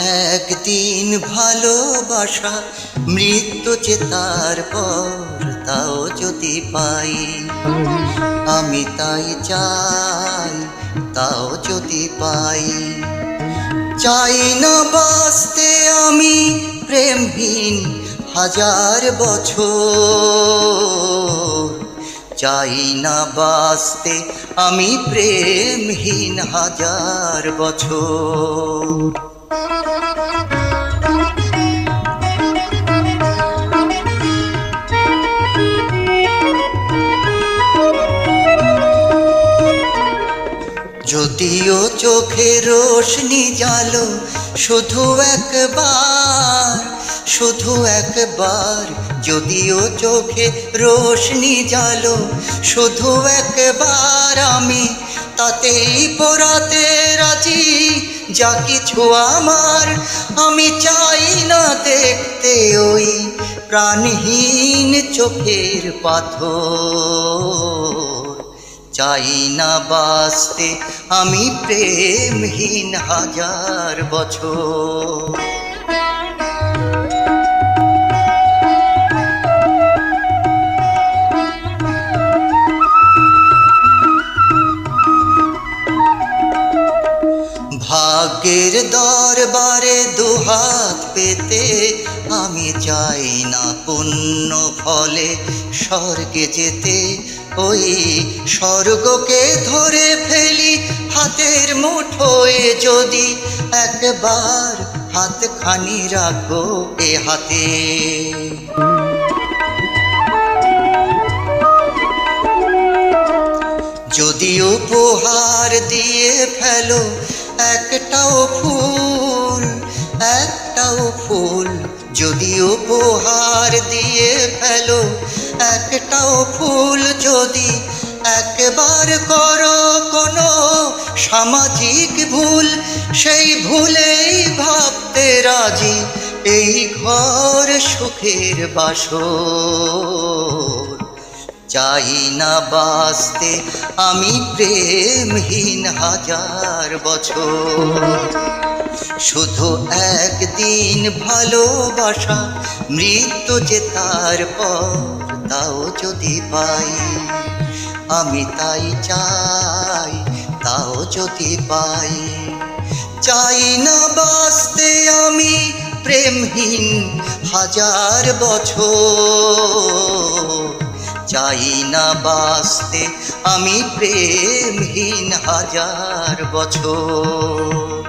একদিন ভালোবাসা মৃত্যু চেতার পর তাও যদি পাই, আমি তাই চাই, তাও যদি পাই। চাই না বাঁচতে আমি প্রেমহীন হাজার বছর, চাই না বাঁচতে আমি প্রেমহীন হাজার বছর। যদিও চোখে রোশনি জালো শুধু একবার, শুধু একবার, যদিও চোখে রোশনি জালো শুধু একবার, আমি তাতেই পোড়াতে রাজি যা কিছু আমার। আমি চাই না দেখতে ওই প্রাণহীন চোখের পাথর, চাই না বাঁচতে আমি প্রেমহীন হাজার বছর। ভাগ্যের দরবারে দুহাত পেতে আমি চাই না পুণ্য ফলে স্বর্গে যেতে, ওই স্বর্গকে ধরে ফেলি হাতের মুঠোয় যদি একবার হাতখানি রাখো এ হাতে। যদি উপহার দিয়ে ফেলো একটাও ফুল, একটাও ফুল, যদি উপহার দিয়ে ফেলো একটাও ফুল, যদি একবার করো কোনো সামাজিক ভুল, সেই ভুলেই ভাবতে রাজি এই ঘর সুখের বাসর। চাই না বাঁচতে আমি প্রেমহীন হাজার বছর, শুধু একদিন ভালোবাসা মৃত্যু জেতার পর তাও যদি পাই, আমি তাই চাই, তাও যদি পাই। চাই না বাঁচতে আমি প্রেমহীন হাজার বছর, চাই না বাঁচতে আমি প্রেমহীন হাজার বছর।